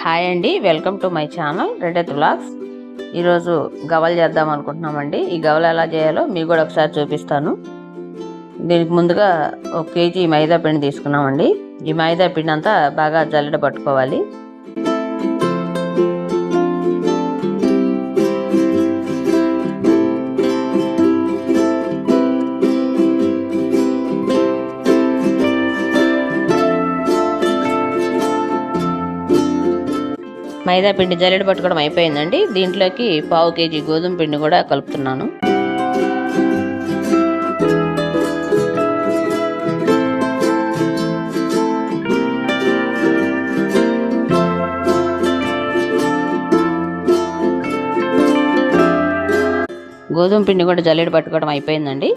Hi అండి, welcome to my channel red vlogs. ఈరోజు గవలు చేద్దాం అనుకుంటున్నామండి. ఈ గవలు ఎలా చేయాలో మీకు కూడా ఒకసారి చూపిస్తాను. దీనికి ముందుగా 1 కేజీ మైదా పిండి తీసుకున్నామండి. ఈ మైదా పిండి అంతా బాగా జల్లెడ పట్టుకోవాలి. మైదా పిండి జల్లెడ పట్టుకోవడం అయిపోయిందండి. దీంట్లోకి 1/2 కేజీ గోధుమ పిండి కూడా కలుపుతున్నాను. గోధుమ పిండి కూడా జల్లెడ పట్టుకోవడం అయిపోయిందండి.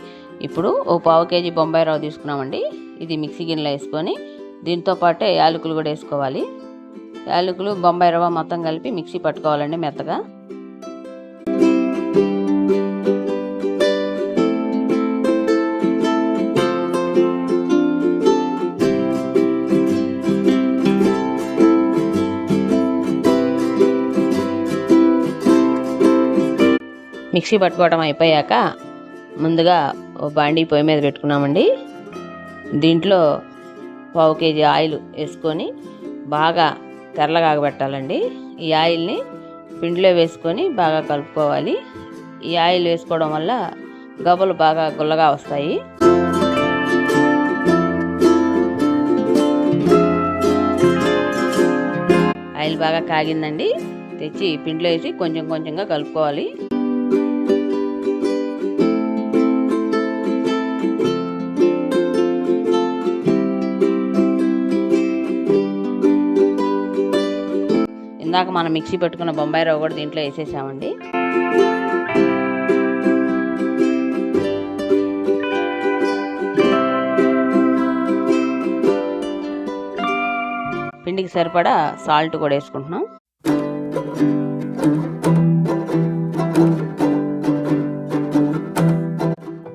ఇప్పుడు 1/4 కేజీ బొంబాయి రవ్వ తీసుకున్నామండి. ఇది మిక్సీ గిన్నెలో వేసుకొని దీంతో పాటే యాలకులు కూడా వేసుకోవాలి. యాలకులు బొంబాయి రవ్వ మొత్తం కలిపి మిక్సీ పట్టుకోవాలండి మెత్తగా. మిక్సీ పట్టుకోవడం అయిపోయాక ముందుగా బాండీ పొయ్యి మీద పెట్టుకున్నామండి. దీంట్లో 1/4 కేజీ ఆయిల్ వేసుకొని బాగా తెల్లగాగబెట్టాలండి. ఈ ఆయిల్ని పిండిలో వేసుకొని బాగా కలుపుకోవాలి. ఈ ఆయిల్ వేసుకోవడం వల్ల గవ్వలు బాగా గుల్లగా వస్తాయి. ఆయిల్ బాగా కాగిందండి. తెచ్చి పిండిలో వేసి కొంచెం కొంచెంగా కలుపుకోవాలి. ఇందాక మనం మిక్సీ పెట్టుకున్న బొంబాయి రవ్వ కూడా దీంట్లో వేసేసామండి. పిండికి సరిపడా సాల్ట్ కూడా వేసుకుంటున్నాం.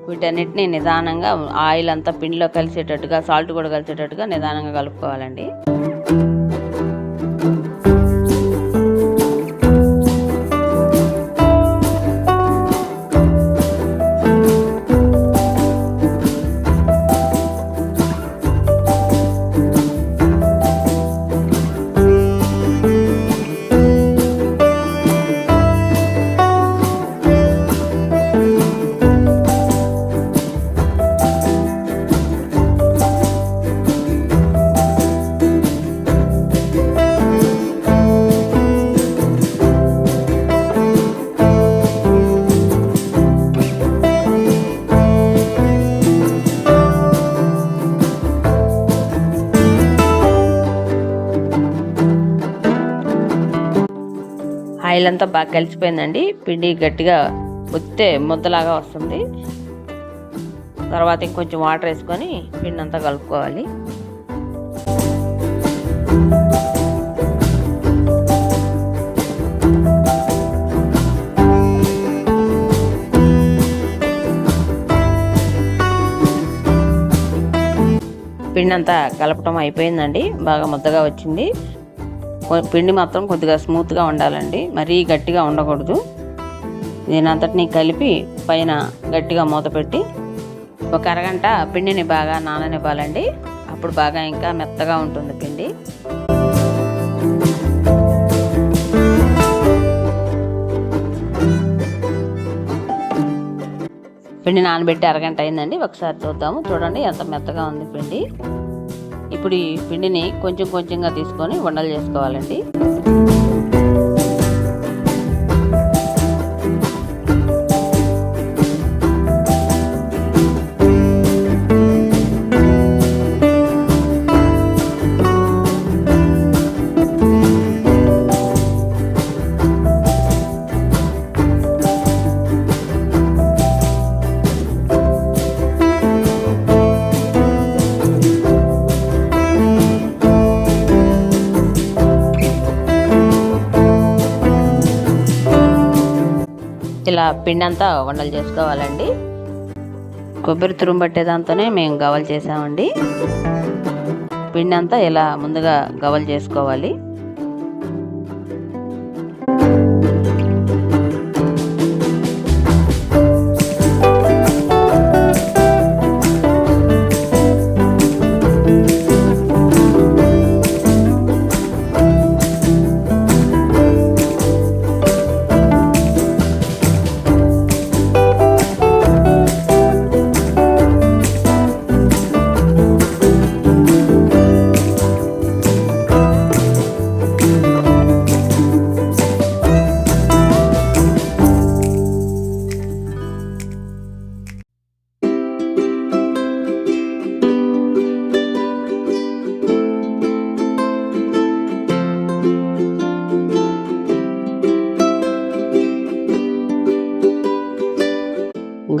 వీటన్నిటిని నిదానంగా ఆయిల్ అంతా పిండిలో కలిసేటట్టుగా, సాల్ట్ కూడా కలిసేటట్టుగా నిదానంగా కలుపుకోవాలండి. ఆయిల్ అంతా బాగా కలిసిపోయిందండి. పిండి గట్టిగా ఒత్తే ముద్దలాగా వస్తుంది. తర్వాత ఇంకొంచెం వాటర్ వేసుకొని పిండి అంతా కలుపుకోవాలి. పిండి అంతా కలపటం అయిపోయిందండి. బాగా ముద్దగా వచ్చింది. పిండి మాత్రం కొద్దిగా స్మూత్గా ఉండాలండి, మరీ గట్టిగా ఉండకూడదు. దీనంతటిని కలిపి పైన గట్టిగా మూత పెట్టి 1 అరగంట పిండిని బాగా నాననివ్వాలండి. అప్పుడు బాగా ఇంకా మెత్తగా ఉంటుంది పిండి. పిండి నానబెట్టి అరగంట అయిందండి. ఒకసారి చూద్దాము. చూడండి ఎంత మెత్తగా ఉంది పిండి. ఇప్పుడు ఈ పిండిని కొంచెం కొంచెంగా తీసుకొని ఉండలు చేసుకోవాలండి. ఇలా పిండి అంతా వండలు చేసుకోవాలండి. కొబ్బరి తురుము పట్టేదాంతోనే మేము గవలు చేసామండి. పిండి అంతా ఇలా ముందుగా గవలు చేసుకోవాలి.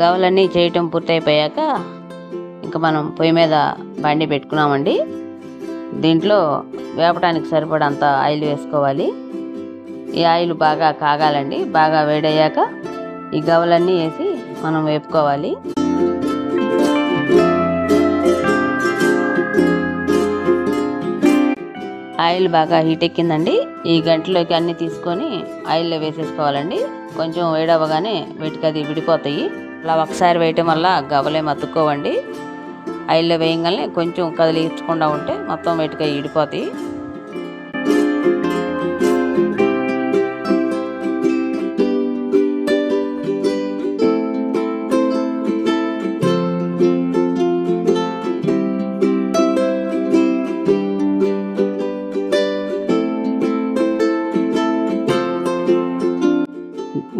గవలన్నీ చేయటం పూర్తయిపోయాక ఇంకా మనం పొయ్యి మీద బండి పెట్టుకున్నామండి. దీంట్లో వేపడానికి సరిపడంత ఆయిల్ వేసుకోవాలి. ఈ ఆయిల్ బాగా కాగాలండి. బాగా వేడయ్యాక ఈ గవలన్నీ వేసి మనం వేపుకోవాలి. ఆయిల్ బాగా హీట్ ఎక్కిందండి. ఈ గంటలోకి అన్నీ తీసుకొని ఆయిల్లో వేసేసుకోవాలండి. కొంచెం వేడవగానే వీటికి అది విడిపోతాయి. అలా ఒకసారి వేయటం వల్ల గవలే మత్తుకోవండి. ఆయిల్లో వేయగానే కొంచెం కదిలించకుండా ఉంటే మొత్తం వీటికి విడిపోతాయి.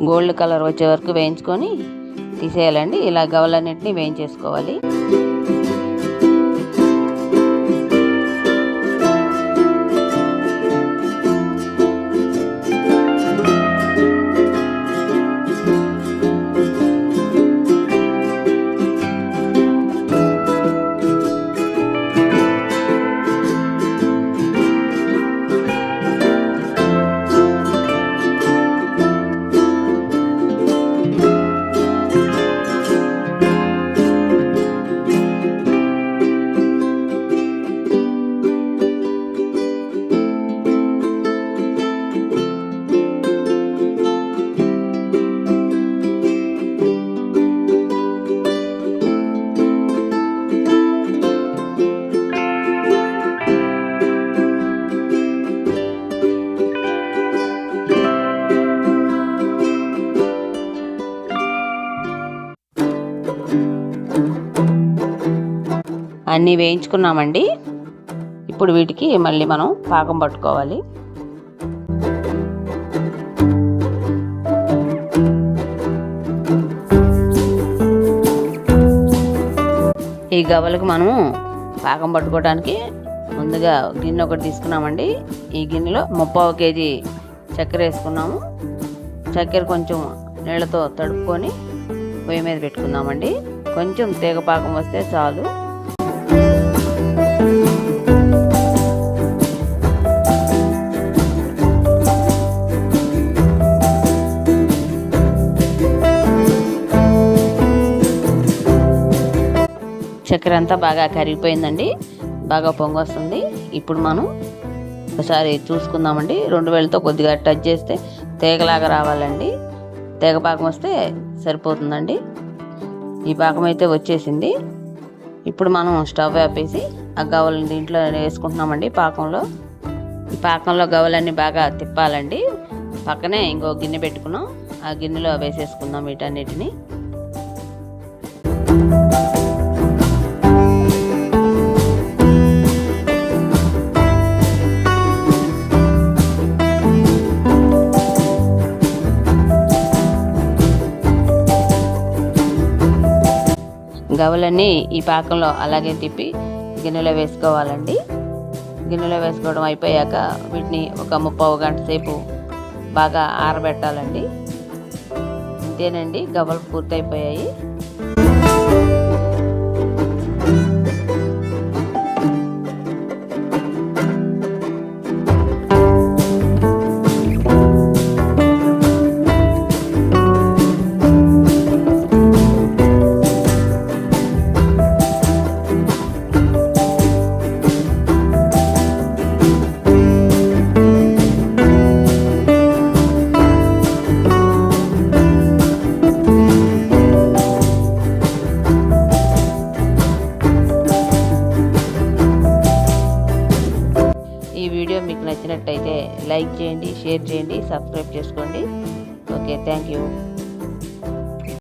గోల్డ్ కలర్ వచ్చే వరకు వేయించుకొని తీసేయాలండి. ఇలా గవలన్నింటినీ వేయించేసుకోవాలి. అన్నీ వేయించుకున్నామండి. ఇప్పుడు వీటికి మళ్ళీ మనం పాకం పట్టుకోవాలి. ఈ గవ్వలకు మనము పాకం పట్టుకోవడానికి ముందుగా గిన్నె ఒకటి తీసుకున్నామండి. ఈ గిన్నెలో 30 kg చక్కెర వేసుకున్నాము. చక్కెర కొంచెం నీళ్ళతో తడుపుకొని పొయ్యి మీద పెట్టుకుందామండి. కొంచెం తీగ పాకం వస్తే చాలు. చక్కెర అంతా బాగా కరిగిపోయిందండి. బాగా పొంగు వస్తుంది. ఇప్పుడు మనం ఒకసారి చూసుకుందామండి. 2 వేలతో కొద్దిగా టచ్ చేస్తే తీగలాగా రావాలండి. తీగ పాకం వస్తే సరిపోతుందండి. ఈ పాకం అయితే వచ్చేసింది. ఇప్పుడు మనం స్టవ్ ఆపేసి ఆ గవ్వలని దీంట్లో వేసుకుంటున్నామండి. ఈ పాకంలో గవ్వలన్నీ బాగా తిప్పాలండి. పక్కనే ఇంకో గిన్నె పెట్టుకున్నాం. ఆ గిన్నెలో వేసేసుకుందాం వీటన్నిటిని. గవ్వలన్నీ ఈ పాకంలో అలాగే తిప్పి గిన్నెలో వేసుకోవాలండి. గిన్నెలో వేసుకోవడం అయిపోయాక వీటిని ఒక 30 గంట సేపు బాగా ఆరబెట్టాలండి. ఇంతేనండి, గవ్వలు పూర్తయిపోయాయి. వీడియో మీకు నచ్చినట్టయితే లైక్ చేయండి, షేర్ చేయండి, సబ్స్క్రైబ్ చేసుకోండి. Okay, thank you.